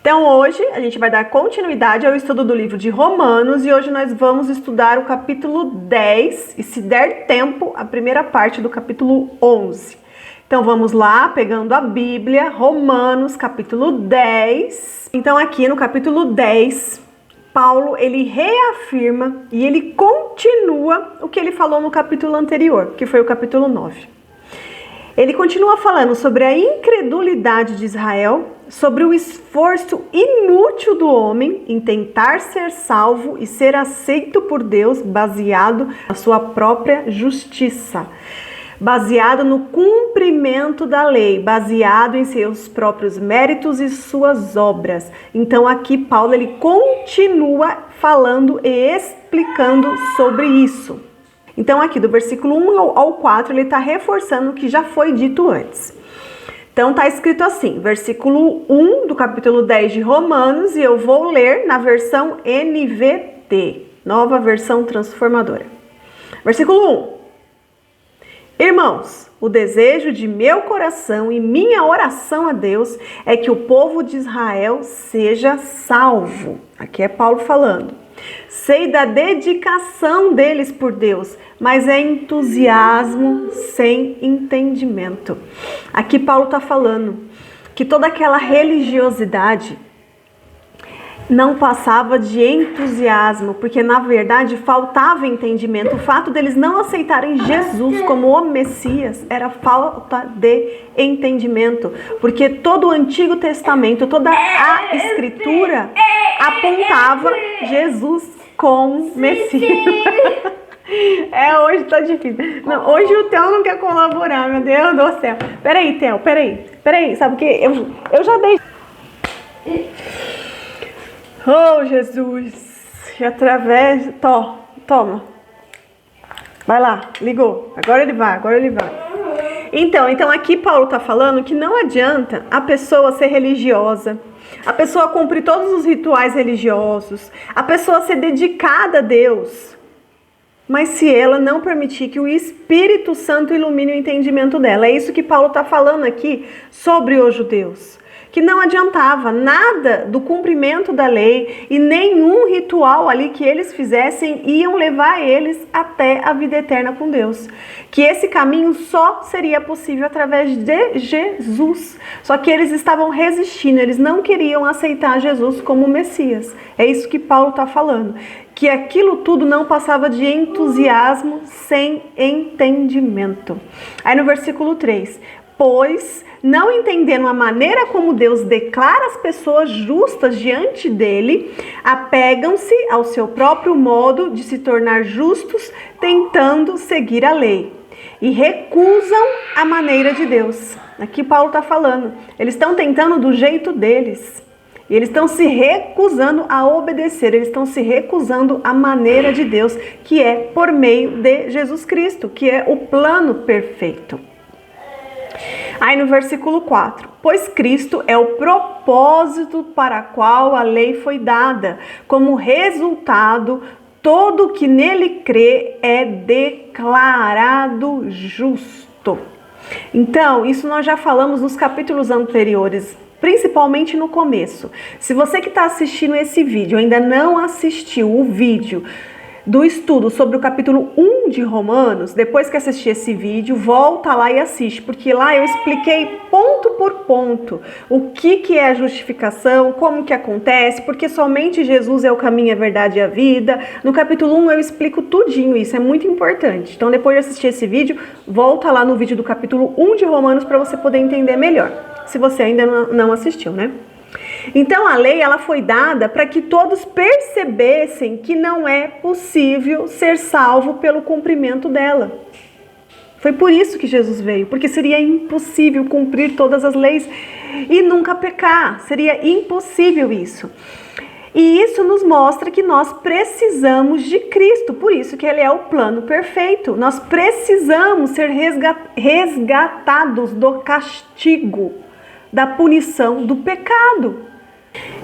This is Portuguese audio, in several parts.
Então hoje a gente vai dar continuidade ao estudo do livro de Romanos e hoje nós vamos estudar o capítulo 10 e, se der tempo, a primeira parte do capítulo 11. Então vamos lá, pegando a Bíblia, Romanos capítulo 10. Então aqui no capítulo 10, Paulo ele reafirma e ele continua o que ele falou no capítulo anterior, que foi o capítulo 9. Ele continua falando sobre a incredulidade de Israel, sobre o esforço inútil do homem em tentar ser salvo e ser aceito por Deus baseado na sua própria justiça, baseado no cumprimento da lei, baseado em seus próprios méritos e suas obras. Então aqui Paulo ele continua falando e explicando sobre isso. Então aqui do versículo 1 ao 4 ele está reforçando o que já foi dito antes. Então está escrito assim, versículo 1 do capítulo 10 de Romanos, e eu vou ler na versão NVT, nova versão transformadora. Versículo 1. Irmãos, o desejo de meu coração e minha oração a Deus é que o povo de Israel seja salvo. Aqui é Paulo falando. Sei da dedicação deles por Deus, mas é entusiasmo sem entendimento. Aqui Paulo está falando que toda aquela religiosidade não passava de entusiasmo, porque na verdade faltava entendimento. O fato deles não aceitarem Jesus como o Messias era falta de entendimento, porque todo o Antigo Testamento, toda a Escritura apontava Jesus como Messias. Hoje tá difícil. Não, hoje o Theo não quer colaborar, meu Deus do céu. Peraí, Theo, peraí. Sabe o que? Eu já dei... Oh, Jesus, através, toma, vai lá, ligou, agora ele vai. Então aqui Paulo está falando que não adianta a pessoa ser religiosa, a pessoa cumprir todos os rituais religiosos, a pessoa ser dedicada a Deus, mas se ela não permitir que o Espírito Santo ilumine o entendimento dela. É isso que Paulo está falando aqui sobre os judeus. Que não adiantava nada do cumprimento da lei e nenhum ritual ali que eles fizessem iam levar eles até a vida eterna com Deus. Que esse caminho só seria possível através de Jesus. Só que eles estavam resistindo, eles não queriam aceitar Jesus como Messias. É isso que Paulo está falando. Que aquilo tudo não passava de entusiasmo sem entendimento. Aí no versículo 3... Pois, não entendendo a maneira como Deus declara as pessoas justas diante dele, apegam-se ao seu próprio modo de se tornar justos, tentando seguir a lei. E recusam a maneira de Deus. Aqui Paulo está falando. Eles estão tentando do jeito deles. E eles estão se recusando a obedecer. Eles estão se recusando à maneira de Deus, que é por meio de Jesus Cristo, que é o plano perfeito. Aí no versículo 4, pois Cristo é o propósito para o qual a lei foi dada. Como resultado, todo que nele crê é declarado justo. Então, isso nós já falamos nos capítulos anteriores, principalmente no começo. Se você que está assistindo esse vídeo ainda não assistiu o vídeo do estudo sobre o capítulo 1 de Romanos, depois que assistir esse vídeo, volta lá e assiste, porque lá eu expliquei ponto por ponto o que é a justificação, como que acontece, porque somente Jesus é o caminho, a verdade e a vida. No capítulo 1 eu explico tudinho isso, é muito importante. Então depois de assistir esse vídeo, volta lá no vídeo do capítulo 1 de Romanos para você poder entender melhor, se você ainda não assistiu, né? Então a lei ela foi dada para que todos percebessem que não é possível ser salvo pelo cumprimento dela. Foi por isso que Jesus veio, porque seria impossível cumprir todas as leis e nunca pecar, seria impossível isso. E isso nos mostra que nós precisamos de Cristo, por isso que Ele é o plano perfeito. Nós precisamos ser resgatados do castigo, da punição do pecado.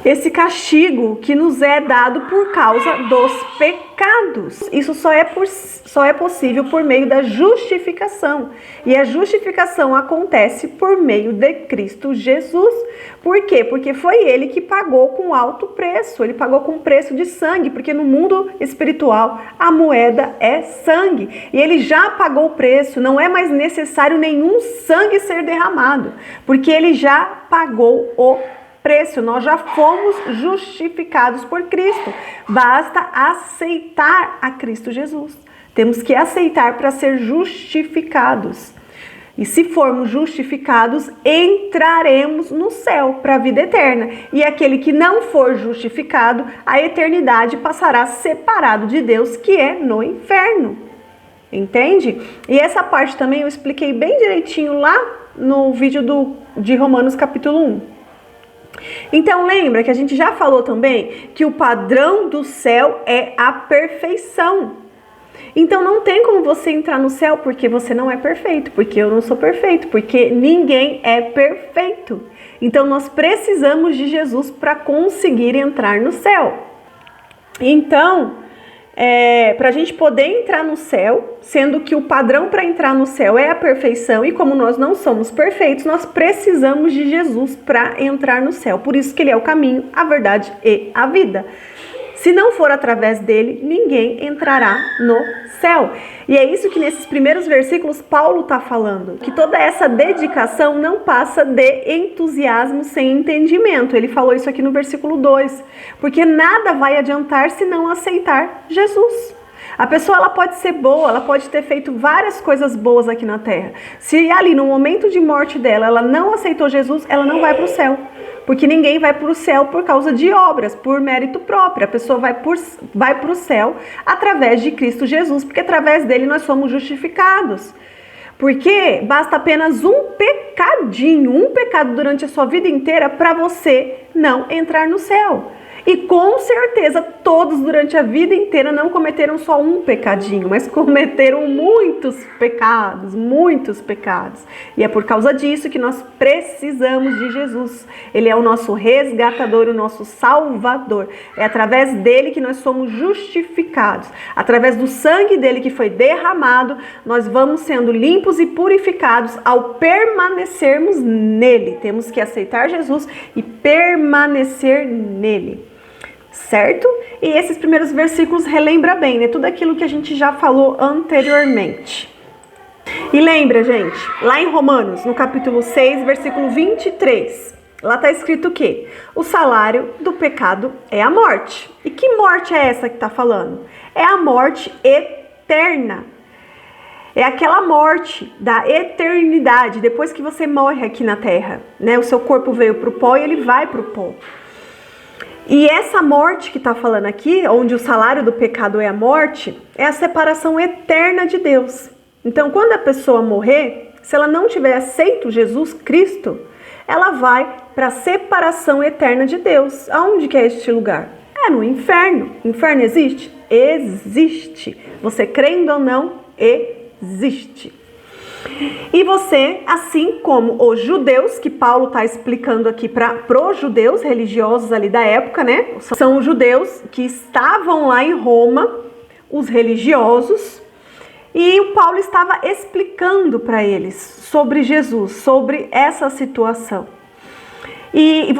Esse castigo que nos é dado por causa dos pecados. Isso só é possível por meio da justificação. E a justificação acontece por meio de Cristo Jesus. Por quê? Porque foi Ele que pagou com alto preço. Ele pagou com preço de sangue, porque no mundo espiritual a moeda é sangue. E Ele já pagou o preço, não é mais necessário nenhum sangue ser derramado, porque Ele já pagou o preço, nós já fomos justificados por Cristo. Basta aceitar a Cristo Jesus. Temos que aceitar para ser justificados. E se formos justificados, entraremos no céu para a vida eterna. E aquele que não for justificado, a eternidade passará separado de Deus, que é no inferno. Entende? E essa parte também eu expliquei bem direitinho lá no vídeo de Romanos capítulo 1. Então lembra que a gente já falou também que o padrão do céu é a perfeição. Então não tem como você entrar no céu porque você não é perfeito, porque eu não sou perfeito, porque ninguém é perfeito. Então nós precisamos de Jesus para conseguir entrar no céu. Então, para a gente poder entrar no céu, sendo que o padrão para entrar no céu é a perfeição, e como nós não somos perfeitos, nós precisamos de Jesus para entrar no céu. Por isso que Ele é o caminho, a verdade e a vida. Se não for através dele, ninguém entrará no céu. E é isso que nesses primeiros versículos Paulo está falando, que toda essa dedicação não passa de entusiasmo sem entendimento. Ele falou isso aqui no versículo 2, porque nada vai adiantar se não aceitar Jesus. A pessoa ela pode ser boa, ela pode ter feito várias coisas boas aqui na terra. Se ali no momento de morte dela, ela não aceitou Jesus, ela não vai para o céu. Porque ninguém vai para o céu por causa de obras, por mérito próprio. A pessoa vai para o céu através de Cristo Jesus, porque através dele nós somos justificados. Porque basta apenas um pecadinho, um pecado durante a sua vida inteira para você não entrar no céu. E com certeza todos durante a vida inteira não cometeram só um pecadinho, mas cometeram muitos pecados, muitos pecados. E é por causa disso que nós precisamos de Jesus. Ele é o nosso resgatador, o nosso salvador. É através dele que nós somos justificados. Através do sangue dele que foi derramado, nós vamos sendo limpos e purificados ao permanecermos nele. Temos que aceitar Jesus e permanecer nele. Certo? E esses primeiros versículos relembra bem, né? Tudo aquilo que a gente já falou anteriormente. E lembra, gente, lá em Romanos, no capítulo 6, versículo 23, lá está escrito o quê? O salário do pecado é a morte. E que morte é essa que está falando? É a morte eterna. É aquela morte da eternidade, depois que você morre aqui na terra, né? O seu corpo veio para o pó e ele vai para o pó. E essa morte que está falando aqui, onde o salário do pecado é a morte, é a separação eterna de Deus. Então, quando a pessoa morrer, se ela não tiver aceito Jesus Cristo, ela vai para a separação eterna de Deus. Aonde que é este lugar? É no inferno. Inferno existe? Existe. Você crendo ou não, existe. E você, assim como os judeus, que Paulo está explicando aqui para os judeus religiosos ali da época, né? São os judeus que estavam lá em Roma, os religiosos, e o Paulo estava explicando para eles sobre Jesus, sobre essa situação. E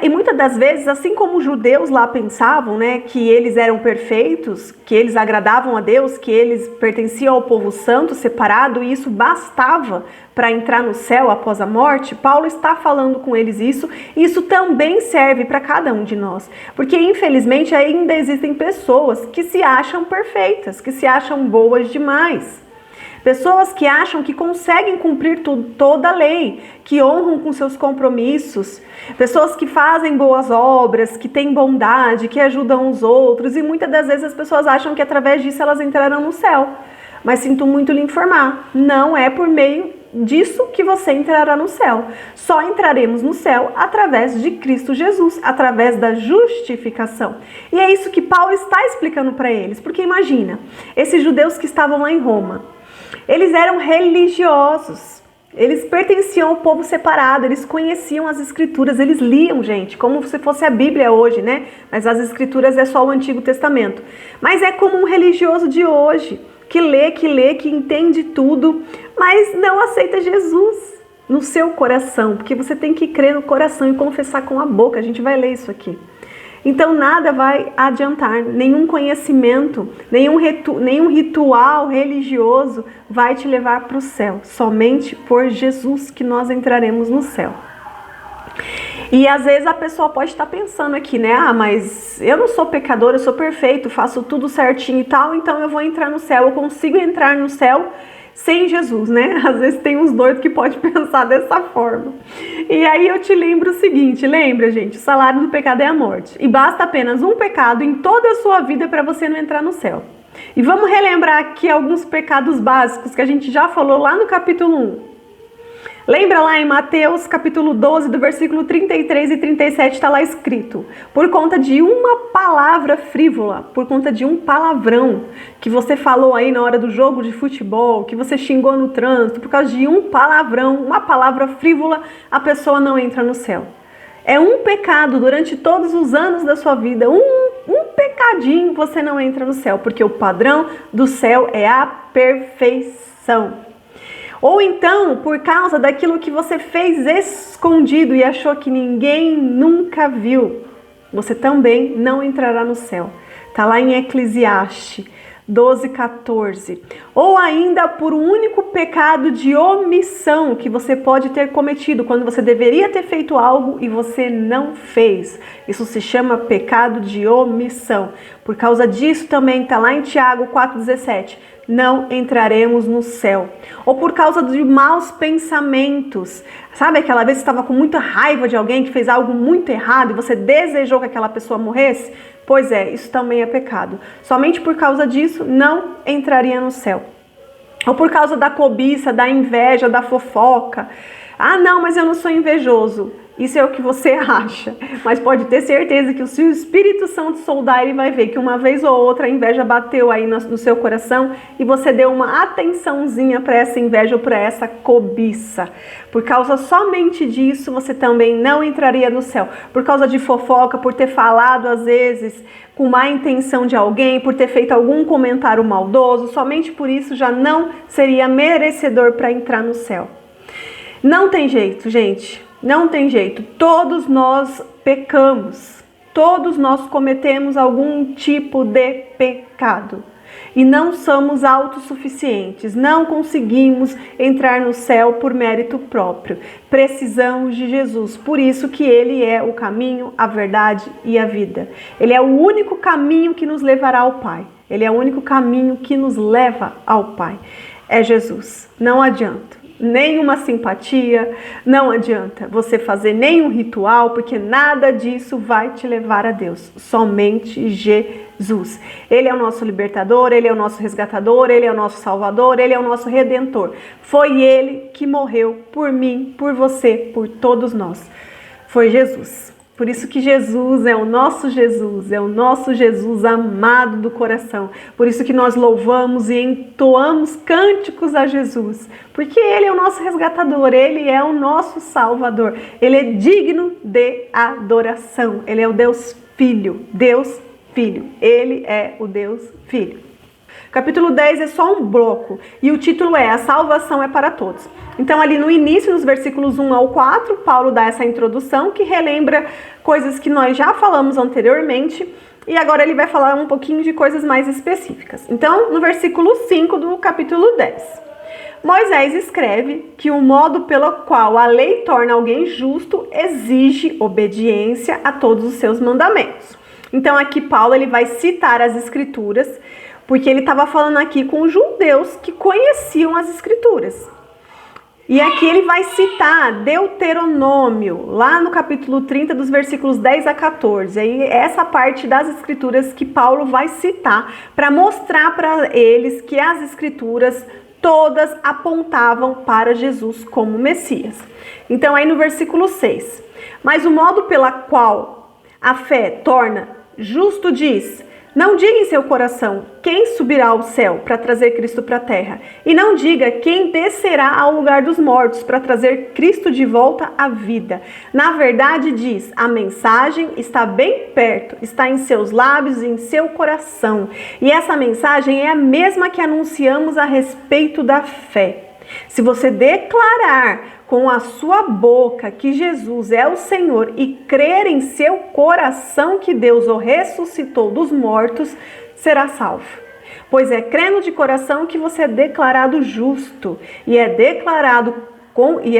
muitas das vezes, assim como os judeus lá pensavam, né, que eles eram perfeitos, que eles agradavam a Deus, que eles pertenciam ao povo santo, separado, e isso bastava para entrar no céu após a morte, Paulo está falando com eles isso, e isso também serve para cada um de nós. Porque, infelizmente, ainda existem pessoas que se acham perfeitas, que se acham boas demais. Pessoas que acham que conseguem cumprir toda a lei, que honram com seus compromissos, pessoas que fazem boas obras, que têm bondade, que ajudam os outros, e muitas das vezes as pessoas acham que através disso elas entrarão no céu. Mas sinto muito lhe informar, não é por meio disso que você entrará no céu. Só entraremos no céu através de Cristo Jesus, através da justificação. E é isso que Paulo está explicando para eles, porque imagina, esses judeus que estavam lá em Roma, eles eram religiosos, Eles pertenciam ao povo separado, eles conheciam as escrituras, eles liam, gente, como se fosse a Bíblia hoje, né? Mas as escrituras é só o Antigo Testamento. Mas é como um religioso de hoje, que lê, que entende tudo, mas não aceita Jesus no seu coração, porque você tem que crer no coração e confessar com a boca. A gente vai ler isso aqui. Então nada vai adiantar, nenhum conhecimento, nenhum ritual religioso vai te levar para o céu. Somente por Jesus que nós entraremos no céu. E às vezes a pessoa pode estar pensando aqui, né? Ah, mas eu não sou pecador, eu sou perfeito, faço tudo certinho e tal, então eu vou entrar no céu, eu consigo entrar no céu sem Jesus, né? Às vezes tem uns doidos que podem pensar dessa forma. E aí eu te lembro o seguinte, lembra, gente, o salário do pecado é a morte. E basta apenas um pecado em toda a sua vida para você não entrar no céu. E vamos relembrar aqui alguns pecados básicos que a gente já falou lá no capítulo 1. Lembra lá em Mateus capítulo 12, do versículo 33 e 37, está lá escrito: por conta de uma palavra frívola, por conta de um palavrão que você falou aí na hora do jogo de futebol, que você xingou no trânsito, por causa de um palavrão, uma palavra frívola, a pessoa não entra no céu. É um pecado durante todos os anos da sua vida, um pecadinho, você não entra no céu, porque o padrão do céu é a perfeição. Ou então, por causa daquilo que você fez escondido e achou que ninguém nunca viu, você também não entrará no céu. Está lá em Eclesiastes 12:14. Ou ainda por um único pecado de omissão que você pode ter cometido, quando você deveria ter feito algo e você não fez. Isso se chama pecado de omissão. Por causa disso também está lá em Tiago 4:17. Não entraremos no céu. Ou por causa de maus pensamentos. Sabe aquela vez que você estava com muita raiva de alguém que fez algo muito errado e você desejou que aquela pessoa morresse? Pois é, isso também é pecado. Somente por causa disso não entraria no céu. Ou por causa da cobiça, da inveja, da fofoca. Ah, não, mas eu não sou invejoso. Isso é o que você acha, mas pode ter certeza que se o Espírito Santo soldar, ele vai ver que uma vez ou outra a inveja bateu aí no seu coração e você deu uma atençãozinha para essa inveja ou para essa cobiça. Por causa somente disso, você também não entraria no céu. Por causa de fofoca, por ter falado às vezes com má intenção de alguém, por ter feito algum comentário maldoso, somente por isso já não seria merecedor para entrar no céu. Não tem jeito, gente. Não tem jeito, todos nós pecamos, todos nós cometemos algum tipo de pecado e não somos autossuficientes, não conseguimos entrar no céu por mérito próprio, precisamos de Jesus, por isso que Ele é o caminho, a verdade e a vida. Ele é o único caminho que nos levará ao Pai, Ele é o único caminho que nos leva ao Pai, é Jesus, não adianta. Nenhuma simpatia, não adianta você fazer nenhum ritual, porque nada disso vai te levar a Deus, somente Jesus. Ele é o nosso libertador, Ele é o nosso resgatador, Ele é o nosso salvador, Ele é o nosso redentor. Foi Ele que morreu por mim, por você, por todos nós. Foi Jesus. Por isso que Jesus é o nosso Jesus amado do coração. Por isso que nós louvamos e entoamos cânticos a Jesus. Porque Ele é o nosso resgatador, Ele é o nosso salvador. Ele é digno de adoração. Ele é o Deus Filho, Ele é o Deus Filho. Capítulo 10 é só um bloco e o título é A Salvação é para Todos. Então ali no início, nos versículos 1 ao 4, Paulo dá essa introdução que relembra coisas que nós já falamos anteriormente e agora ele vai falar um pouquinho de coisas mais específicas. Então, no versículo 5 do capítulo 10. Moisés escreve que o modo pelo qual a lei torna alguém justo exige obediência a todos os seus mandamentos. Então aqui Paulo ele vai citar as escrituras, porque ele estava falando aqui com judeus que conheciam as escrituras. E aqui ele vai citar Deuteronômio, lá no capítulo 30, dos versículos 10 a 14. Aí essa parte das escrituras que Paulo vai citar para mostrar para eles que as escrituras todas apontavam para Jesus como Messias. Então aí no versículo 6. Mas o modo pela qual a fé torna justo diz: Não diga em seu coração, quem subirá ao céu para trazer Cristo para a terra? E não diga quem descerá ao lugar dos mortos para trazer Cristo de volta à vida. Na verdade diz, a mensagem está bem perto, está em seus lábios e em seu coração. E essa mensagem é a mesma que anunciamos a respeito da fé. Se você declarar com a sua boca que Jesus é o Senhor e crer em seu coração que Deus o ressuscitou dos mortos, será salvo. Pois é crendo de coração que você é declarado justo e é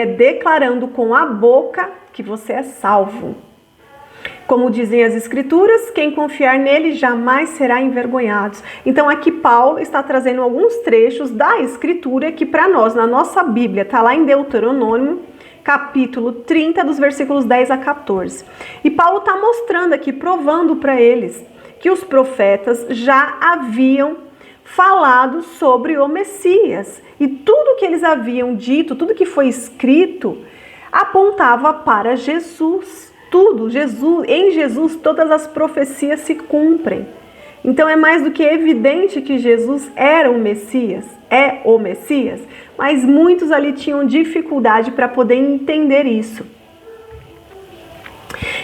declarando com a boca que você é salvo. Como dizem as Escrituras, quem confiar nele jamais será envergonhado. Então aqui Paulo está trazendo alguns trechos da Escritura que para nós, na nossa Bíblia, está lá em Deuteronômio, capítulo 30, dos versículos 10 a 14. E Paulo está mostrando aqui, provando para eles, que os profetas já haviam falado sobre o Messias. E tudo que eles haviam dito, tudo que foi escrito, apontava para Jesus. Tudo, em Jesus todas as profecias se cumprem. Então é mais do que evidente que Jesus era o Messias, mas muitos ali tinham dificuldade para poder entender isso.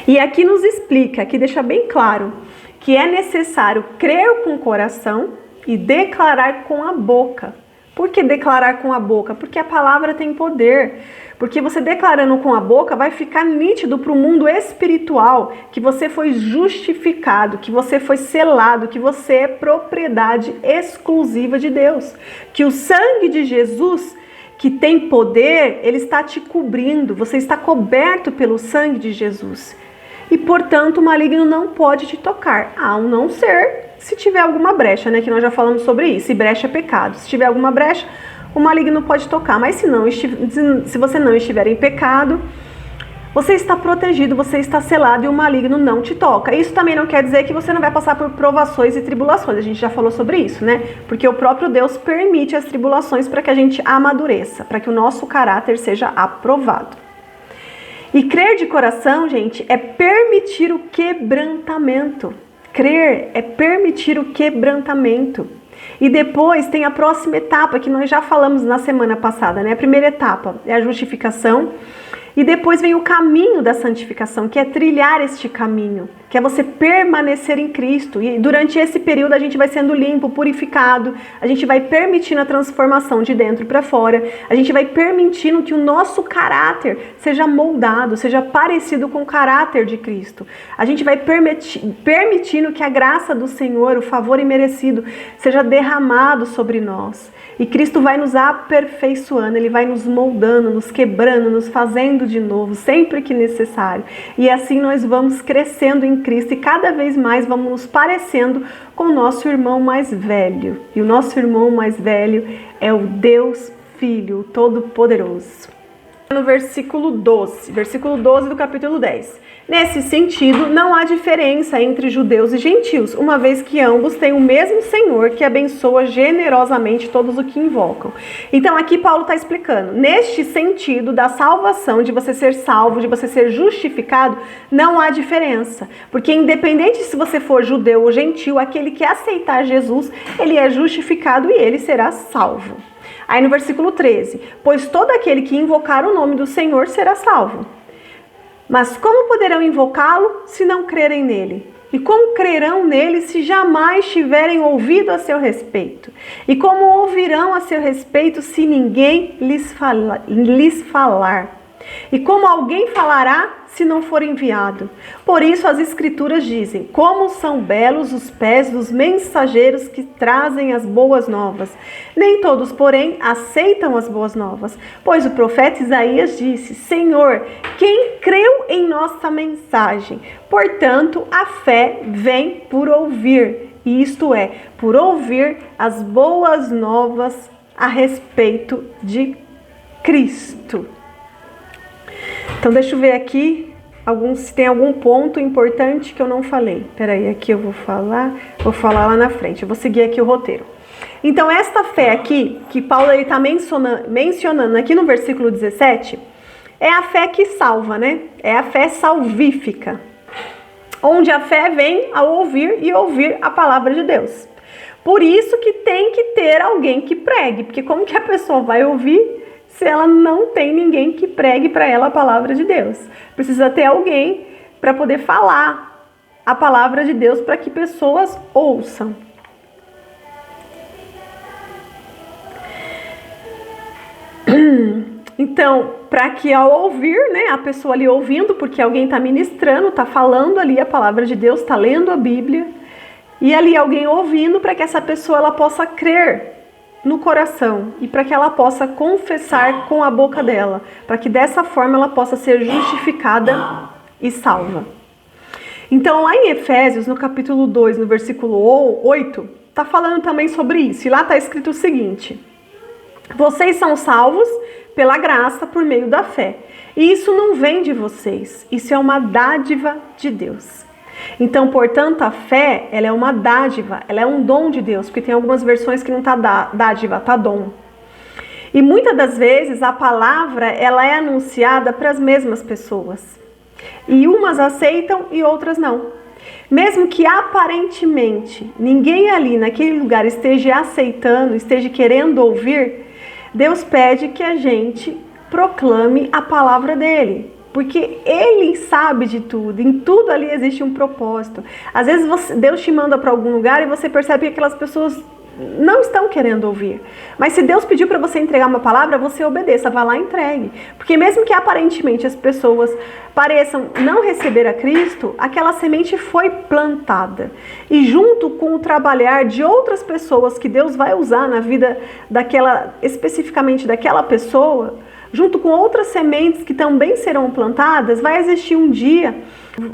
E aqui nos explica, aqui deixa bem claro, que é necessário crer com o coração e declarar com a boca. Por que declarar com a boca? Porque a palavra tem poder. Porque você declarando com a boca vai ficar nítido para o mundo espiritual que você foi justificado, que você foi selado, que você é propriedade exclusiva de Deus. Que o sangue de Jesus, que tem poder, ele está te cobrindo. Você está coberto pelo sangue de Jesus. E, portanto, o maligno não pode te tocar, a não ser se tiver alguma brecha, né? Que nós já falamos sobre isso. E brecha é pecado. Se tiver alguma brecha, o maligno pode tocar. Mas se você não estiver em pecado, você está protegido, você está selado e o maligno não te toca. Isso também não quer dizer que você não vai passar por provações e tribulações. A gente já falou sobre isso, né? Porque o próprio Deus permite as tribulações para que a gente amadureça, para que o nosso caráter seja aprovado. E crer de coração, gente, é permitir o quebrantamento. Crer é permitir o quebrantamento. E depois tem a próxima etapa que nós já falamos na semana passada, né? A primeira etapa é a justificação. E depois vem o caminho da santificação, que é trilhar este caminho, que é você permanecer em Cristo. E durante esse período a gente vai sendo limpo, purificado, a gente vai permitindo a transformação de dentro para fora, a gente vai permitindo que o nosso caráter seja moldado, seja parecido com o caráter de Cristo. A gente vai permitindo que a graça do Senhor, o favor imerecido, seja derramado sobre nós. E Cristo vai nos aperfeiçoando, Ele vai nos moldando, nos quebrando, nos fazendo de novo, sempre que necessário. E assim nós vamos crescendo em Cristo e cada vez mais vamos nos parecendo com o nosso irmão mais velho. E o nosso irmão mais velho é o Deus Filho, o Todo-Poderoso. No versículo 12 do capítulo 10. Nesse sentido, não há diferença entre judeus e gentios, uma vez que ambos têm o mesmo Senhor que abençoa generosamente todos os que invocam. Então aqui Paulo está explicando, neste sentido da salvação, de você ser salvo, de você ser justificado, não há diferença. Porque independente se você for judeu ou gentio, aquele que aceitar Jesus, ele é justificado e ele será salvo. Aí no versículo 13, pois todo aquele que invocar o nome do Senhor será salvo. Mas como poderão invocá-lo se não crerem nele? E como crerão nele se jamais tiverem ouvido a seu respeito? E como ouvirão a seu respeito se ninguém lhes falar? E como alguém falará se não for enviado? Por isso as Escrituras dizem, como são belos os pés dos mensageiros que trazem as boas novas. Nem todos, porém, aceitam as boas novas. Pois o profeta Isaías disse, Senhor, quem creu em nossa mensagem? Portanto, a fé vem por ouvir, isto é, por ouvir as boas novas a respeito de Cristo. Então deixa eu ver aqui se tem algum ponto importante que eu não falei. Peraí, aqui eu vou falar lá na frente. Eu vou seguir aqui o roteiro. Então esta fé aqui, que Paulo está mencionando aqui no versículo 17, é a fé que salva, né? É a fé salvífica. onde a fé vem ao ouvir e ouvir a palavra de Deus. Por isso que tem que ter alguém que pregue, porque como que a pessoa vai ouvir se ela não tem ninguém que pregue para ela a palavra de Deus? Precisa ter alguém para poder falar a palavra de Deus para que pessoas ouçam. Então, para que ao ouvir, né, a pessoa ali ouvindo, porque alguém está ministrando, está falando ali a palavra de Deus, está lendo a Bíblia, e ali alguém ouvindo, para que essa pessoa ela possa crer no coração e para que ela possa confessar com a boca dela, para que dessa forma ela possa ser justificada e salva. Então, lá em Efésios, no capítulo 2, no versículo 8, está falando também sobre isso. E lá está escrito o seguinte: vocês são salvos pela graça por meio da fé. E isso não vem de vocês, isso é uma dádiva de Deus. Então, portanto, a fé, ela é uma dádiva, ela é um dom de Deus, porque tem algumas versões que não está dádiva, está dom. E muitas das vezes a palavra, ela é anunciada para as mesmas pessoas. E umas aceitam e outras não. Mesmo que aparentemente ninguém ali naquele lugar esteja aceitando, esteja querendo ouvir, Deus pede que a gente proclame a palavra dele. Porque Ele sabe de tudo, em tudo ali existe um propósito. Às vezes Deus te manda para algum lugar e você percebe que aquelas pessoas não estão querendo ouvir. Mas se Deus pediu para você entregar uma palavra, você obedeça, vá lá e entregue. Porque mesmo que aparentemente as pessoas pareçam não receber a Cristo, aquela semente foi plantada. E junto com o trabalhar de outras pessoas que Deus vai usar na vida especificamente daquela pessoa, junto com outras sementes que também serão plantadas, vai existir um dia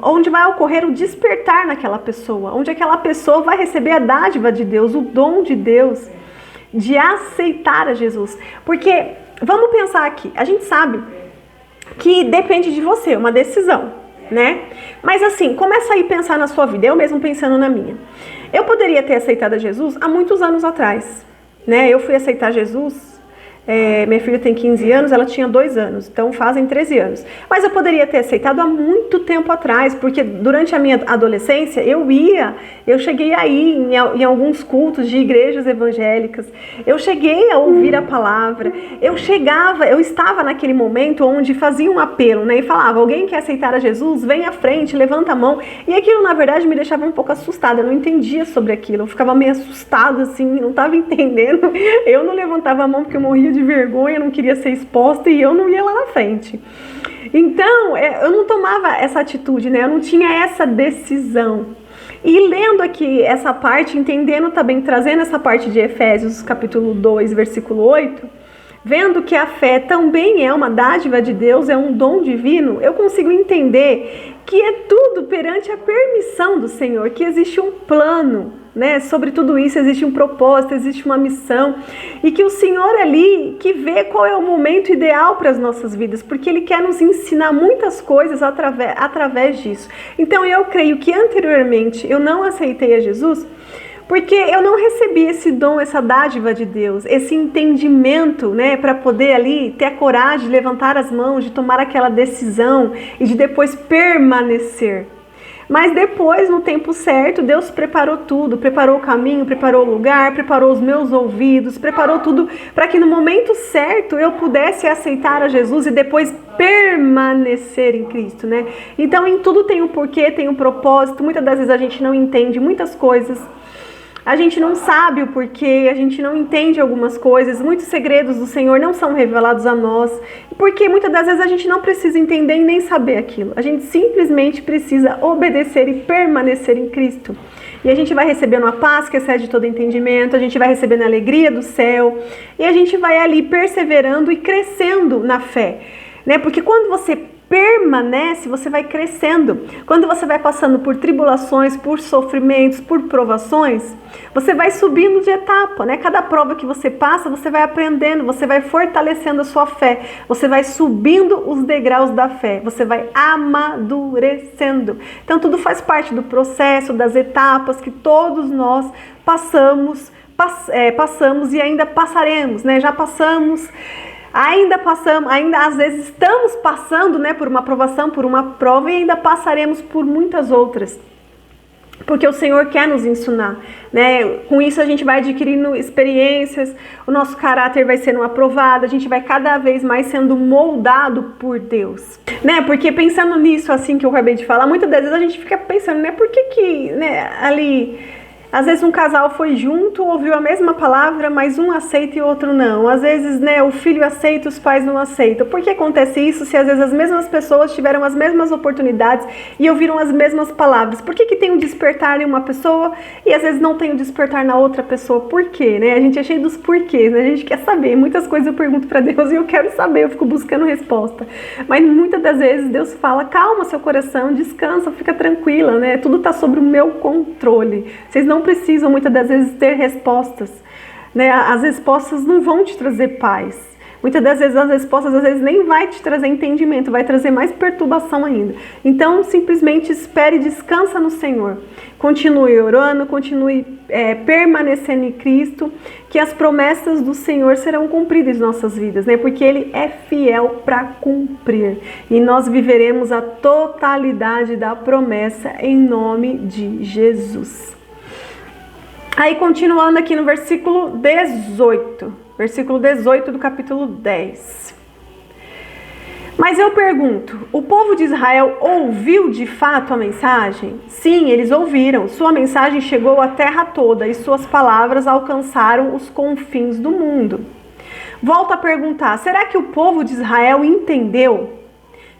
onde vai ocorrer o despertar naquela pessoa, onde aquela pessoa vai receber a dádiva de Deus, o dom de Deus, de aceitar a Jesus. Porque, vamos pensar aqui, a gente sabe que depende de você, uma decisão, né? Mas assim, começa aí a pensar na sua vida, eu mesmo pensando na minha. Eu poderia ter aceitado a Jesus há muitos anos atrás, né? Eu fui aceitar Jesus... minha filha tem 15 anos, ela tinha 2 anos, então fazem 13 anos. Mas eu poderia ter aceitado há muito tempo atrás, porque durante a minha adolescência eu cheguei aí em alguns cultos de igrejas evangélicas, eu cheguei a ouvir a palavra, eu estava naquele momento onde fazia um apelo, né, e falava: alguém quer aceitar a Jesus? Vem à frente, levanta a mão. E aquilo na verdade me deixava um pouco assustada, eu não entendia sobre aquilo, eu ficava meio assustada assim, não estava entendendo, eu não levantava a mão porque eu morria de vergonha, não queria ser exposta e eu não ia lá na frente. Então, eu não tomava essa atitude, né? Eu não tinha essa decisão. E lendo aqui essa parte, entendendo também, trazendo essa parte de Efésios, capítulo 2, versículo 8, vendo que a fé também é uma dádiva de Deus, é um dom divino, eu consigo entender que é tudo perante a permissão do Senhor, que existe um plano, né? Sobre tudo isso existe um propósito, existe uma missão, e que o Senhor ali que vê qual é o momento ideal para as nossas vidas, porque Ele quer nos ensinar muitas coisas através disso. Então eu creio que anteriormente eu não aceitei a Jesus porque eu não recebi esse dom, essa dádiva de Deus, esse entendimento, né, para poder ali ter a coragem de levantar as mãos, de tomar aquela decisão e de depois permanecer. Mas depois, no tempo certo, Deus preparou tudo, preparou o caminho, preparou o lugar, preparou os meus ouvidos, preparou tudo para que no momento certo eu pudesse aceitar a Jesus e depois permanecer em Cristo, né? Então, em tudo tem um porquê, tem um propósito. Muitas das vezes a gente não entende muitas coisas. A gente não sabe o porquê, a gente não entende algumas coisas, muitos segredos do Senhor não são revelados a nós, porque muitas das vezes a gente não precisa entender e nem saber aquilo. A gente simplesmente precisa obedecer e permanecer em Cristo. E a gente vai recebendo a paz que excede todo entendimento, a gente vai recebendo a alegria do céu, e a gente vai ali perseverando e crescendo na fé, né? Porque quando você permanece, você vai crescendo. Quando você vai passando por tribulações, por sofrimentos, por provações, você vai subindo de etapa, né? Cada prova que você passa, você vai aprendendo, você vai fortalecendo a sua fé, você vai subindo os degraus da fé, você vai amadurecendo. Então tudo faz parte do processo, das etapas que todos nós passamos e ainda passaremos, né? Já passamos Ainda passamos, ainda às vezes estamos passando, né, por uma aprovação, por uma prova, e ainda passaremos por muitas outras. Porque o Senhor quer nos ensinar, né? Com isso a gente vai adquirindo experiências, o nosso caráter vai sendo aprovado, a gente vai cada vez mais sendo moldado por Deus, né? Porque pensando nisso, assim que eu acabei de falar, muitas das vezes a gente fica pensando, né? Por que, né, ali... Às vezes um casal foi junto, ouviu a mesma palavra, mas um aceita e o outro não. Às vezes, né, o filho aceita, os pais não aceitam. Por que acontece isso se às vezes as mesmas pessoas tiveram as mesmas oportunidades e ouviram as mesmas palavras? Por que tem um despertar em uma pessoa e às vezes não tem um despertar na outra pessoa? Por quê? Né? A gente é cheio dos porquês, né? A gente quer saber. Muitas coisas eu pergunto para Deus e eu quero saber, eu fico buscando resposta. Mas muitas das vezes Deus fala, calma seu coração, descansa, fica tranquila, né? Tudo está sob o meu controle. Vocês não precisam muitas das vezes ter respostas, né? As respostas não vão te trazer paz. Muitas das vezes as respostas às vezes nem vai te trazer entendimento, vai trazer mais perturbação ainda. Então simplesmente espere e descansa no Senhor. Continue orando, continue permanecendo em Cristo, que as promessas do Senhor serão cumpridas em nossas vidas, né? Porque Ele é fiel para cumprir. E nós viveremos a totalidade da promessa em nome de Jesus. Aí, continuando aqui no versículo 18 do capítulo 10. Mas eu pergunto, o povo de Israel ouviu de fato a mensagem? Sim, eles ouviram. Sua mensagem chegou à terra toda e suas palavras alcançaram os confins do mundo. Volto a perguntar, será que o povo de Israel entendeu?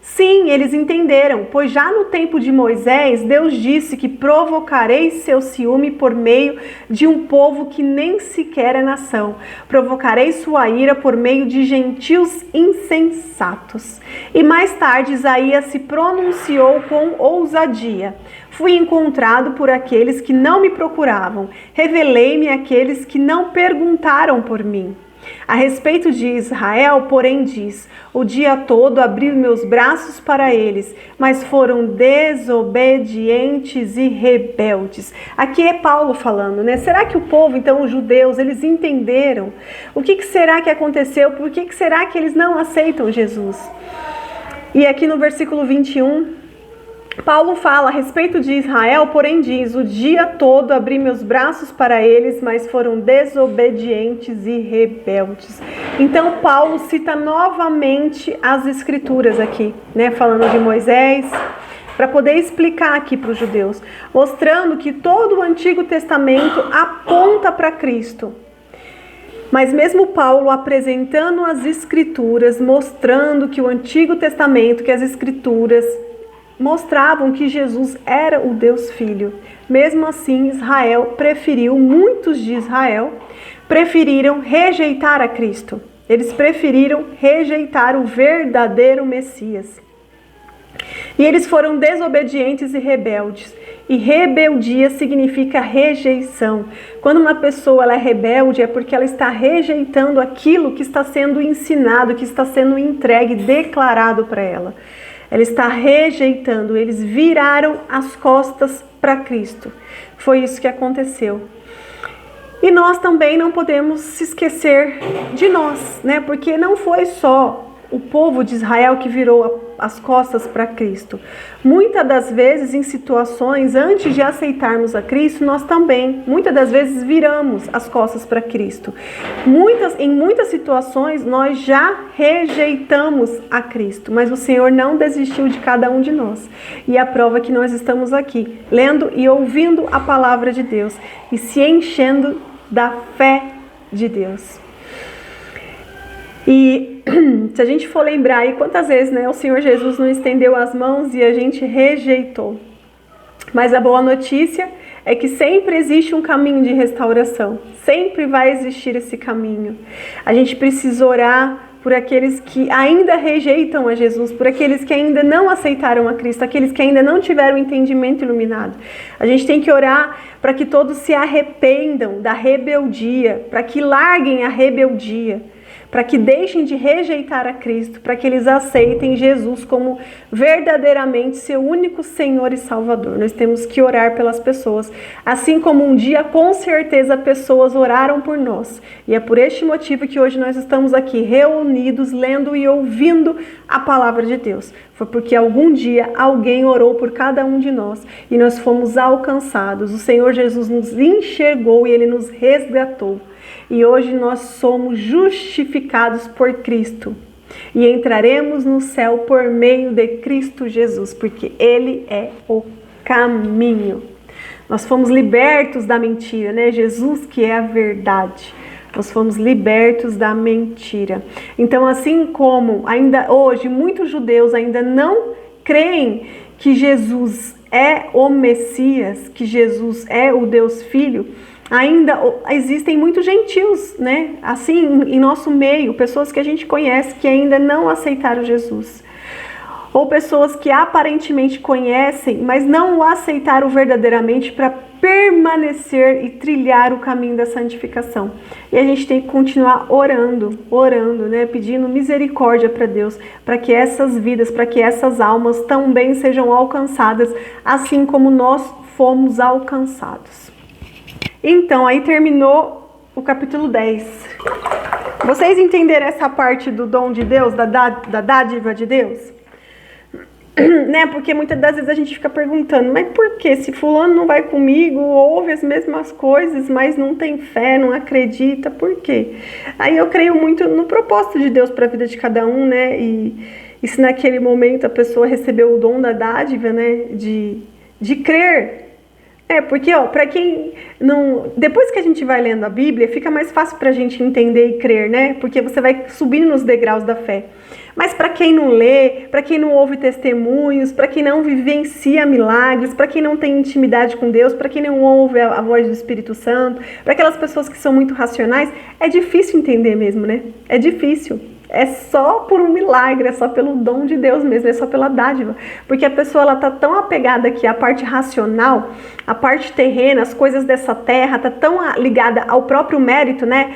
Sim, eles entenderam, pois já no tempo de Moisés, Deus disse que provocarei seu ciúme por meio de um povo que nem sequer é nação. Provocarei sua ira por meio de gentios insensatos. E mais tarde Isaías se pronunciou com ousadia. Fui encontrado por aqueles que não me procuravam. Revelei-me àqueles que não perguntaram por mim. A respeito de Israel, porém, diz: o dia todo abri meus braços para eles, mas foram desobedientes e rebeldes. Aqui é Paulo falando, né? Será que o povo, então, os judeus, eles entenderam? O que será que aconteceu? Por que será que eles não aceitam Jesus? E aqui no versículo 21... Paulo fala a respeito de Israel, porém diz: o dia todo abri meus braços para eles, mas foram desobedientes e rebeldes. Então Paulo cita novamente as escrituras aqui, né, falando de Moisés, para poder explicar aqui para os judeus, mostrando que todo o Antigo Testamento aponta para Cristo. Mas mesmo Paulo apresentando as escrituras, mostrando que o Antigo Testamento, que as escrituras mostravam que Jesus era o Deus Filho. Mesmo assim, muitos de Israel preferiram rejeitar a Cristo. Eles preferiram rejeitar o verdadeiro Messias. E eles foram desobedientes e rebeldes. E rebeldia significa rejeição. Quando uma pessoa ela é rebelde, é porque ela está rejeitando aquilo que está sendo ensinado, que está sendo entregue, declarado para ela. Ela está rejeitando, eles viraram as costas para Cristo. Foi isso que aconteceu. E nós também não podemos se esquecer de nós, né? Porque não foi só o povo de Israel que virou as costas para Cristo. Muitas das vezes, em situações, antes de aceitarmos a Cristo, nós também, muitas das vezes, viramos as costas para Cristo. Em muitas situações, nós já rejeitamos a Cristo, mas o Senhor não desistiu de cada um de nós. E a prova é que nós estamos aqui, lendo e ouvindo a palavra de Deus e se enchendo da fé de Deus. E se a gente for lembrar aí quantas vezes, né, o Senhor Jesus não estendeu as mãos e a gente rejeitou. Mas a boa notícia é que sempre existe um caminho de restauração. Sempre vai existir esse caminho. A gente precisa orar por aqueles que ainda rejeitam a Jesus, por aqueles que ainda não aceitaram a Cristo, aqueles que ainda não tiveram o entendimento iluminado. A gente tem que orar para que todos se arrependam da rebeldia, para que larguem a rebeldia. para que deixem de rejeitar a Cristo, para que eles aceitem Jesus como verdadeiramente seu único Senhor e Salvador. Nós temos que orar pelas pessoas, assim como um dia com certeza pessoas oraram por nós. E é por este motivo que hoje nós estamos aqui reunidos, lendo e ouvindo a palavra de Deus. Foi porque algum dia alguém orou por cada um de nós e nós fomos alcançados. O Senhor Jesus nos enxergou e Ele nos resgatou. E hoje nós somos justificados por Cristo. E entraremos no céu por meio de Cristo Jesus, porque Ele é o caminho. Nós fomos libertos da mentira, né? Jesus que é a verdade. Nós fomos libertos da mentira. Então, assim como ainda hoje muitos judeus ainda não creem que Jesus é o Messias, que Jesus é o Deus Filho, ainda existem muitos gentios, né? Assim, em nosso meio, pessoas que a gente conhece que ainda não aceitaram Jesus. Ou pessoas que aparentemente conhecem, mas não o aceitaram verdadeiramente para permanecer e trilhar o caminho da santificação. E a gente tem que continuar orando, né? Pedindo misericórdia para Deus, para que essas vidas, para que essas almas também sejam alcançadas, assim como nós fomos alcançados. Então, aí terminou o capítulo 10. Vocês entenderam essa parte do dom de Deus, da dádiva de Deus? Né? Porque muitas das vezes a gente fica perguntando, mas por que? Se fulano não vai comigo, ouve as mesmas coisas, mas não tem fé, não acredita, por quê? Aí eu creio muito no propósito de Deus para a vida de cada um, né? E se naquele momento a pessoa recebeu o dom da dádiva, né? De crer. Porque, para quem não... Depois que a gente vai lendo a Bíblia, fica mais fácil pra gente entender e crer, né? Porque você vai subindo nos degraus da fé. Mas para quem não lê, para quem não ouve testemunhos, para quem não vivencia milagres, para quem não tem intimidade com Deus, para quem não ouve a voz do Espírito Santo, para aquelas pessoas que são muito racionais, é difícil entender mesmo, né? É difícil. É só por um milagre, é só pelo dom de Deus mesmo, é só pela dádiva. Porque a pessoa ela tá tão apegada aqui à parte racional, à parte terrena, as coisas dessa terra, tá tão ligada ao próprio mérito, né?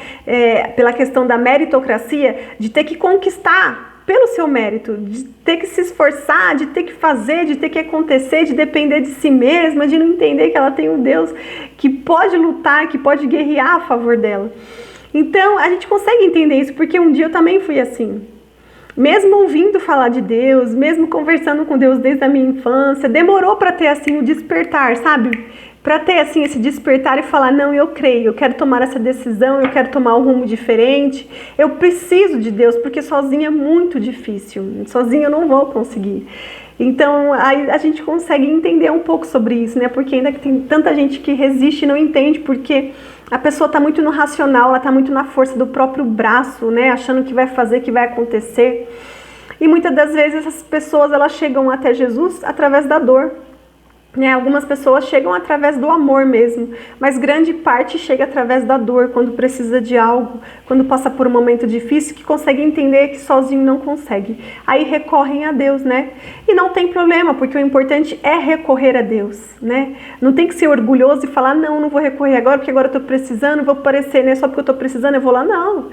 Pela questão da meritocracia, de ter que conquistar pelo seu mérito, de ter que se esforçar, de ter que fazer, de ter que acontecer, de depender de si mesma, de não entender que ela tem um Deus que pode lutar, que pode guerrear a favor dela. Então, a gente consegue entender isso, porque um dia eu também fui assim. Mesmo ouvindo falar de Deus, mesmo conversando com Deus desde a minha infância, demorou para ter assim o despertar, sabe? Para ter assim esse despertar e falar, não, eu creio, eu quero tomar essa decisão, eu quero tomar um rumo diferente. Eu preciso de Deus, porque sozinha é muito difícil. Sozinha eu não vou conseguir. Então, aí a gente consegue entender um pouco sobre isso, né? Porque ainda que tem tanta gente que resiste e não entende, porque a pessoa está muito no racional, ela está muito na força do próprio braço, né? Achando que vai fazer, que vai acontecer. E muitas das vezes essas pessoas, elas chegam até Jesus através da dor. Né? Algumas pessoas chegam através do amor mesmo, mas grande parte chega através da dor, quando precisa de algo, quando passa por um momento difícil, que consegue entender que sozinho não consegue. Aí recorrem a Deus, né? E não tem problema, porque o importante é recorrer a Deus, né? Não tem que ser orgulhoso e falar, não vou recorrer agora, porque agora eu tô precisando, vou parecer, né? Só porque eu tô precisando eu vou lá, não.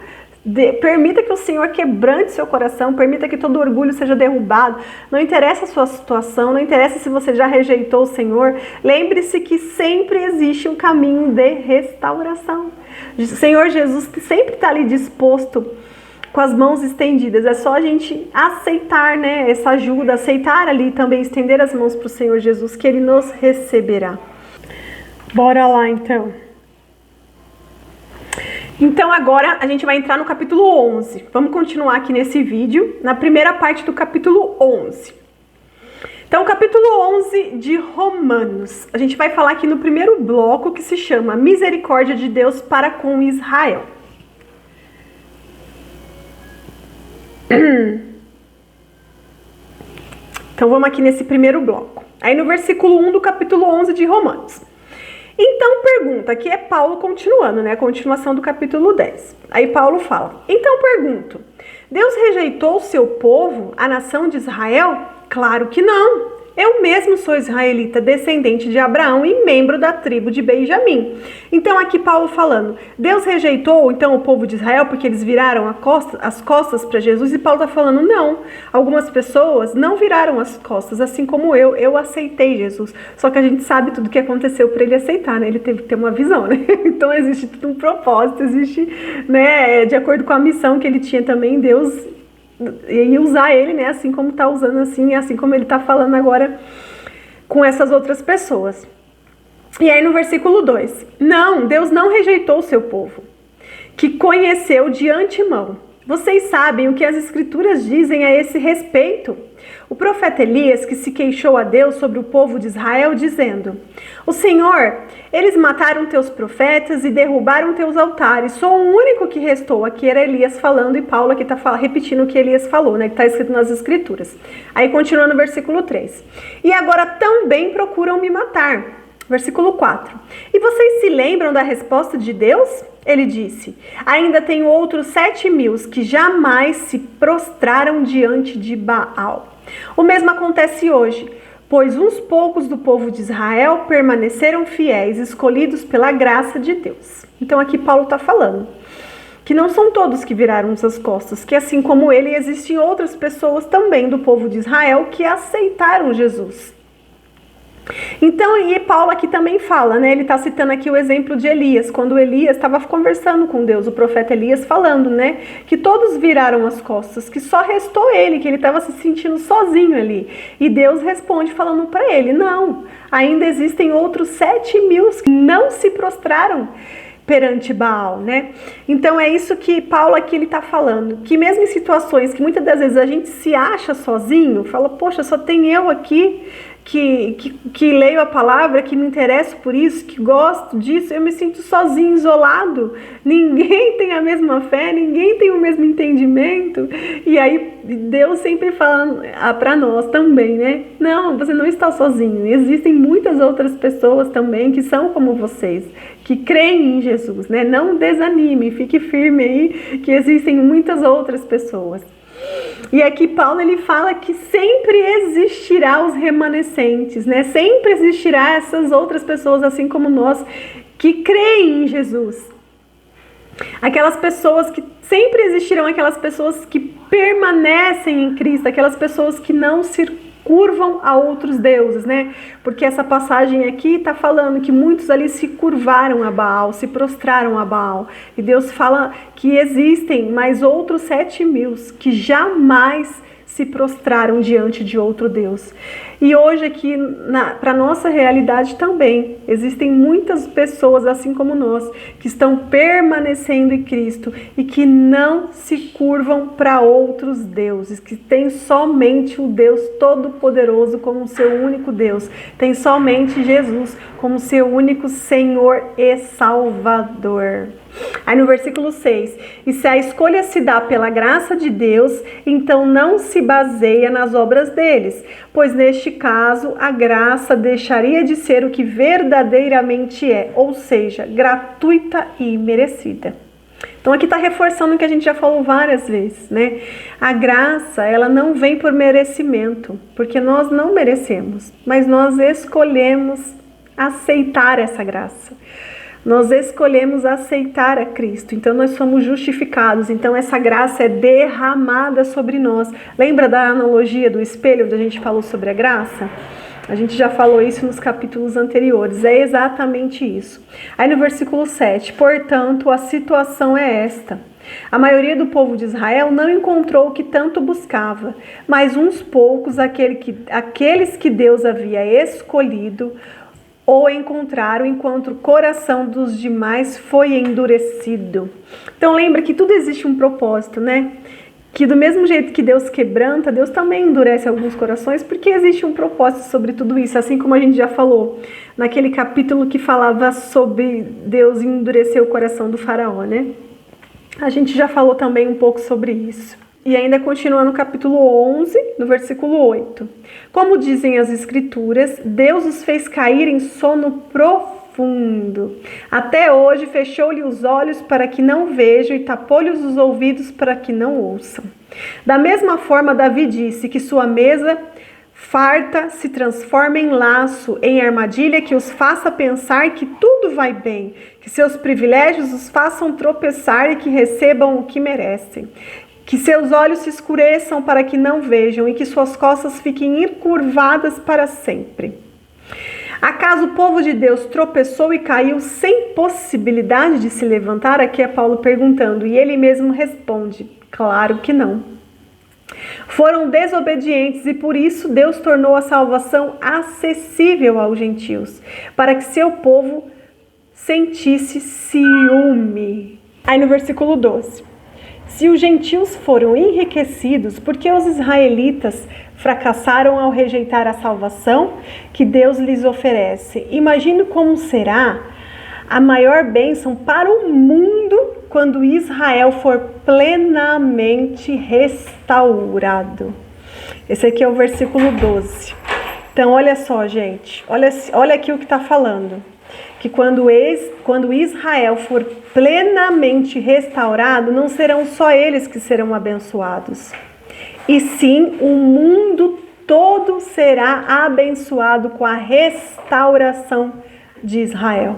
Permita que o Senhor quebrante seu coração, permita que todo orgulho seja derrubado. Não interessa a sua situação, não interessa se você já rejeitou o Senhor. Lembre-se que sempre existe um caminho de restauração. O Senhor Jesus sempre está ali disposto, com as mãos estendidas. É só a gente aceitar, né, essa ajuda, aceitar ali também, estender as mãos para o Senhor Jesus, que Ele nos receberá. Bora lá então. Então agora a gente vai entrar no capítulo 11. Vamos continuar aqui nesse vídeo, na primeira parte do capítulo 11. Então, capítulo 11 de Romanos. A gente vai falar aqui no primeiro bloco, que se chama Misericórdia de Deus para com Israel. Então vamos aqui nesse primeiro bloco. Aí no versículo 1 do capítulo 11 de Romanos. Então pergunta, aqui é Paulo continuando, né? A continuação do capítulo 10. Aí Paulo fala, então pergunto, Deus rejeitou o seu povo, a nação de Israel? Claro que não. Eu mesmo sou israelita, descendente de Abraão e membro da tribo de Benjamim. Então aqui Paulo falando, Deus rejeitou então o povo de Israel porque eles viraram as costas para Jesus, e Paulo está falando, não, algumas pessoas não viraram as costas, assim como eu aceitei Jesus, só que a gente sabe tudo o que aconteceu para ele aceitar, né? Ele teve que ter uma visão, né? Então existe tudo um propósito, existe, né, de acordo com a missão que ele tinha também, Deus e usar ele, né, assim como está usando, assim como ele está falando agora com essas outras pessoas. E aí no versículo 2, não, Deus não rejeitou o seu povo, que conheceu de antemão. Vocês sabem o que as escrituras dizem a esse respeito. O profeta Elias, que se queixou a Deus sobre o povo de Israel, dizendo, o Senhor, eles mataram teus profetas e derrubaram teus altares. Só o único que restou aqui era Elias falando, e Paulo aqui está repetindo o que Elias falou, né, que está escrito nas escrituras. Aí continua no versículo 3. E agora também procuram me matar. Versículo 4. E vocês se lembram da resposta de Deus? Ele disse, ainda tenho outros 7.000 que jamais se prostraram diante de Baal. O mesmo acontece hoje, pois uns poucos do povo de Israel permaneceram fiéis, escolhidos pela graça de Deus. Então aqui Paulo está falando que não são todos que viraram as costas, que assim como ele, existem outras pessoas também do povo de Israel que aceitaram Jesus. Então, e Paulo aqui também fala, né? Ele está citando aqui o exemplo de Elias, quando Elias estava conversando com Deus, o profeta Elias falando, né? Que todos viraram as costas, que só restou ele, que ele estava se sentindo sozinho ali. E Deus responde falando para ele, não, ainda existem outros 7.000 que não se prostraram perante Baal, né? Então é isso que Paulo aqui ele está falando, que mesmo em situações que muitas das vezes a gente se acha sozinho, fala, poxa, só tem eu aqui que leio a palavra, que me interesso por isso, que gosto disso, eu me sinto sozinho, isolado, ninguém tem a mesma fé, ninguém tem o mesmo entendimento, e aí Deus sempre fala para nós também, né? Não, você não está sozinho, existem muitas outras pessoas também que são como vocês, que creem em Jesus, né? Não desanime, fique firme aí, que existem muitas outras pessoas. E aqui Paulo ele fala que sempre existirá os remanescentes, né? Sempre existirá essas outras pessoas, assim como nós, que creem em Jesus. Aquelas pessoas que sempre existirão, aquelas pessoas que permanecem em Cristo, aquelas pessoas que não se curvam a outros deuses, né? Porque essa passagem aqui está falando que muitos ali se curvaram a Baal, se prostraram a Baal. E Deus fala que existem mais outros 7.000 que jamais se prostraram diante de outro Deus. E hoje aqui, para nossa realidade também, existem muitas pessoas, assim como nós, que estão permanecendo em Cristo e que não se curvam para outros deuses, que tem somente o Deus Todo-Poderoso como seu único Deus, tem somente Jesus como seu único Senhor e Salvador. Aí no versículo 6, e se a escolha se dá pela graça de Deus, então não se baseia nas obras deles, pois neste caso a graça deixaria de ser o que verdadeiramente é, ou seja, gratuita e merecida. Então aqui está reforçando o que a gente já falou várias vezes, né? A graça, ela não vem por merecimento, porque nós não merecemos, mas nós escolhemos aceitar essa graça. Nós escolhemos aceitar a Cristo, então nós somos justificados, então essa graça é derramada sobre nós. Lembra da analogia do espelho, onde a gente falou sobre a graça? A gente já falou isso nos capítulos anteriores, é exatamente isso. Aí no versículo 7, portanto, a situação é esta. A maioria do povo de Israel não encontrou o que tanto buscava, mas uns poucos, aqueles que Deus havia escolhido, ou encontraram enquanto o coração dos demais foi endurecido. Então lembra que tudo existe um propósito, né? Que do mesmo jeito que Deus quebranta, Deus também endurece alguns corações, porque existe um propósito sobre tudo isso, assim como a gente já falou naquele capítulo que falava sobre Deus endurecer o coração do faraó, né? A gente já falou também um pouco sobre isso. E ainda continua no capítulo 11, no versículo 8. Como dizem as escrituras, Deus os fez cair em sono profundo. Até hoje fechou-lhe os olhos para que não vejam e tapou-lhes os ouvidos para que não ouçam. Da mesma forma, Davi disse que sua mesa farta se transforma em laço, em armadilha que os faça pensar que tudo vai bem, que seus privilégios os façam tropeçar e que recebam o que merecem. Que seus olhos se escureçam para que não vejam e que suas costas fiquem encurvadas para sempre. Acaso o povo de Deus tropeçou e caiu sem possibilidade de se levantar? Aqui é Paulo perguntando, e ele mesmo responde, claro que não. Foram desobedientes e por isso Deus tornou a salvação acessível aos gentios, para que seu povo sentisse ciúme. Aí no versículo 12. Se os gentios foram enriquecidos, porque os israelitas fracassaram ao rejeitar a salvação que Deus lhes oferece? Imagine como será a maior bênção para o mundo quando Israel for plenamente restaurado. Esse aqui é o versículo 12. Então, olha só, gente. Olha aqui o que está falando. Que quando Israel for plenamente restaurado, não serão só eles que serão abençoados. E sim, o mundo todo será abençoado com a restauração de Israel.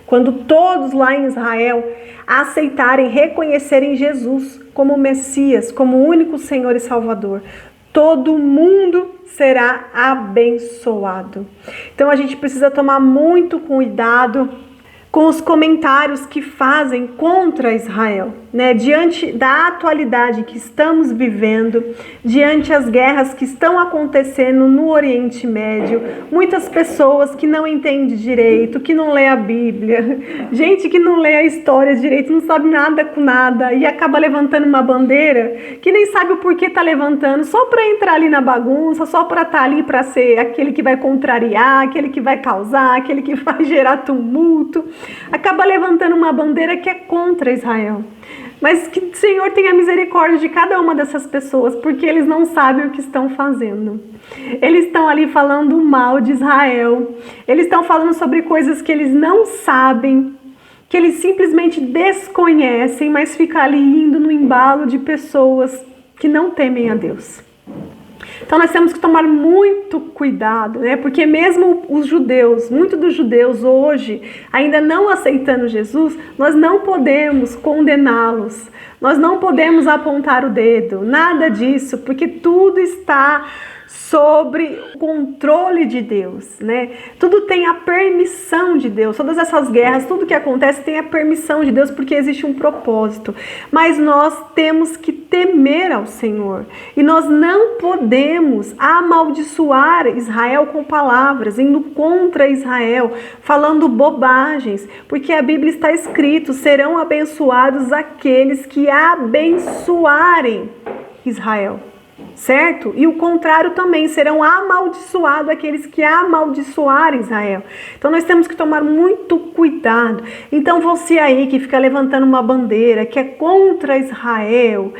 Quando todos lá em Israel aceitarem, reconhecerem Jesus como Messias, como o único Senhor e Salvador, todo mundo será abençoado. Então a gente precisa tomar muito cuidado com os comentários que fazem contra Israel, né? Diante da atualidade que estamos vivendo, diante das guerras que estão acontecendo no Oriente Médio, muitas pessoas que não entendem direito, que não lê a Bíblia, gente que não lê a história direito, não sabe nada com nada e acaba levantando uma bandeira que nem sabe o porquê tá levantando, só para entrar ali na bagunça, só para estar ali para ser aquele que vai contrariar, aquele que vai causar, aquele que vai gerar tumulto. Acaba levantando uma bandeira que é contra Israel. Mas que o Senhor tenha misericórdia de cada uma dessas pessoas, porque eles não sabem o que estão fazendo. Eles estão ali falando mal de Israel. Eles estão falando sobre coisas que eles não sabem, que eles simplesmente desconhecem, mas ficam ali indo no embalo de pessoas que não temem a Deus. Então nós temos que tomar muito cuidado, né? Porque mesmo os judeus, muitos dos judeus hoje, ainda não aceitando Jesus, nós não podemos condená-los, nós não podemos apontar o dedo, nada disso, porque tudo está sobre o controle de Deus, né? Tudo tem a permissão de Deus, todas essas guerras, tudo que acontece tem a permissão de Deus, porque existe um propósito. Mas nós temos que temer ao Senhor, e nós não podemos amaldiçoar Israel com palavras, indo contra Israel, falando bobagens, porque a Bíblia está escrito, serão abençoados aqueles que abençoarem Israel. Certo? E o contrário também, serão amaldiçoados aqueles que amaldiçoarem Israel. Então nós temos que tomar muito cuidado. Então você aí que fica levantando uma bandeira que é contra Israel,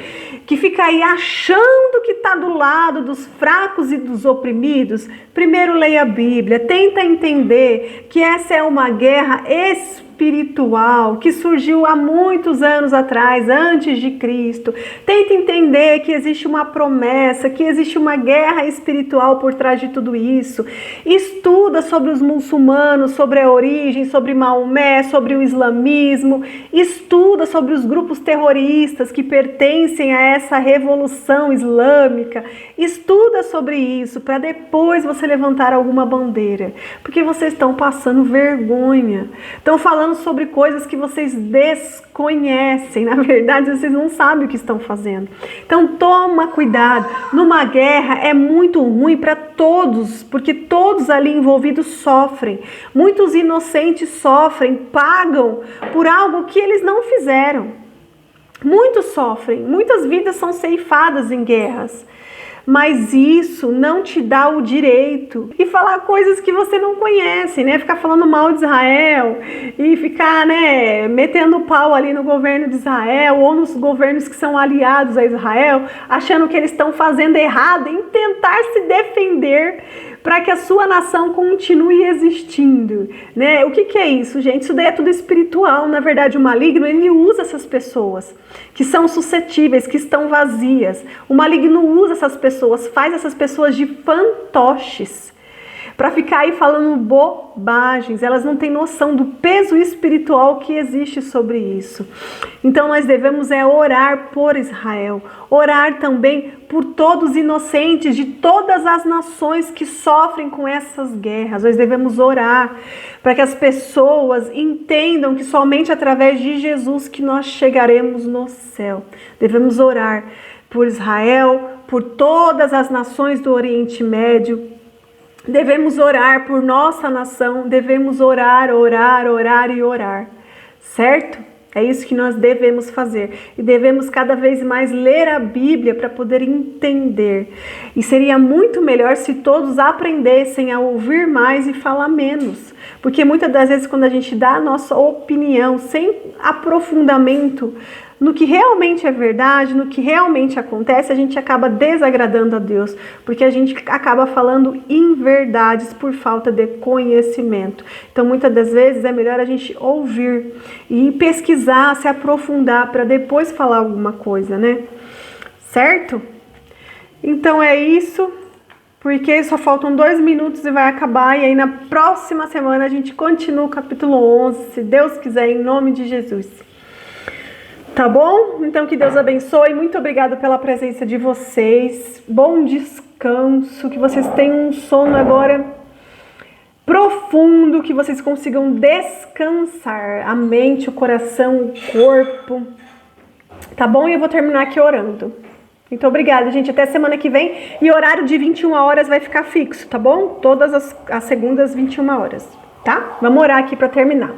que fica aí achando que está do lado dos fracos e dos oprimidos, primeiro leia a Bíblia, tenta entender que essa é uma guerra espiritual que surgiu há muitos anos atrás, antes de Cristo. Tenta entender que existe uma promessa, que existe uma guerra espiritual por trás de tudo isso. Estuda sobre os muçulmanos, sobre a origem, sobre Maomé, sobre o islamismo. Estuda sobre os grupos terroristas que pertencem a essa revolução islâmica. Estuda sobre isso para depois você levantar alguma bandeira, porque vocês estão passando vergonha. Estão falando sobre coisas que vocês desconhecem. Na verdade, vocês não sabem o que estão fazendo. Então, toma cuidado. Numa guerra é muito ruim para todos, porque todos ali envolvidos sofrem. Muitos inocentes sofrem, pagam por algo que eles não fizeram. Muitos sofrem, muitas vidas são ceifadas em guerras. Mas isso não te dá o direito de falar coisas que você não conhece, né? Ficar falando mal de Israel e ficar, né, metendo pau ali no governo de Israel ou nos governos que são aliados a Israel, achando que eles estão fazendo errado em tentar se defender para que a sua nação continue existindo, né? O que é isso, gente? Isso daí é tudo espiritual. Na verdade, o maligno, ele usa essas pessoas que são suscetíveis, que estão vazias. O maligno usa essas pessoas, faz essas pessoas de fantoches, para ficar aí falando bobagens. Elas não têm noção do peso espiritual que existe sobre isso. Então nós devemos orar por Israel, orar também por todos os inocentes de todas as nações que sofrem com essas guerras. Nós devemos orar para que as pessoas entendam que somente através de Jesus que nós chegaremos no céu. Devemos orar por Israel, por todas as nações do Oriente Médio. Devemos orar por nossa nação, devemos orar e orar, certo? É isso que nós devemos fazer. E devemos cada vez mais ler a Bíblia para poder entender. E seria muito melhor se todos aprendessem a ouvir mais e falar menos. Porque muitas das vezes quando a gente dá a nossa opinião sem aprofundamento no que realmente é verdade, no que realmente acontece, a gente acaba desagradando a Deus, porque a gente acaba falando inverdades por falta de conhecimento. Então, muitas das vezes é melhor a gente ouvir e pesquisar, se aprofundar para depois falar alguma coisa, né? Certo? Então é isso, porque só faltam 2 minutos e vai acabar, e aí na próxima semana a gente continua o capítulo 11, se Deus quiser, em nome de Jesus. Tá bom? Então que Deus abençoe. Muito obrigada pela presença de vocês. Bom descanso. Que vocês tenham um sono agora profundo. Que vocês consigam descansar a mente, o coração, o corpo. Tá bom? E eu vou terminar aqui orando. Muito obrigada, gente. Até semana que vem. E horário de 21 horas vai ficar fixo, tá bom? Todas as segundas, 21 horas. Tá? Vamos orar aqui para terminar.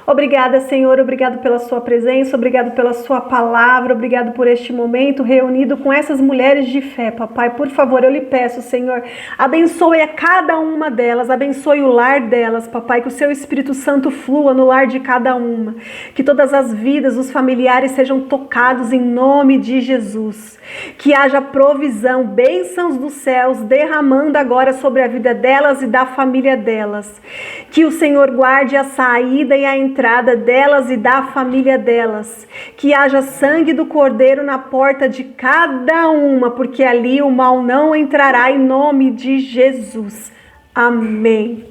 Obrigada, Senhor, obrigado pela sua presença, obrigado pela sua palavra, obrigado por este momento reunido com essas mulheres de fé, papai. Por favor, eu lhe peço, Senhor, abençoe a cada uma delas, abençoe o lar delas, papai, que o seu Espírito Santo flua no lar de cada uma, que todas as vidas, os familiares sejam tocados em nome de Jesus, que haja provisão, bênçãos dos céus derramando agora sobre a vida delas e da família delas, que o Senhor guarde a saída e a entrada delas e da família delas, que haja sangue do Cordeiro na porta de cada uma, porque ali o mal não entrará, em nome de Jesus. Amém.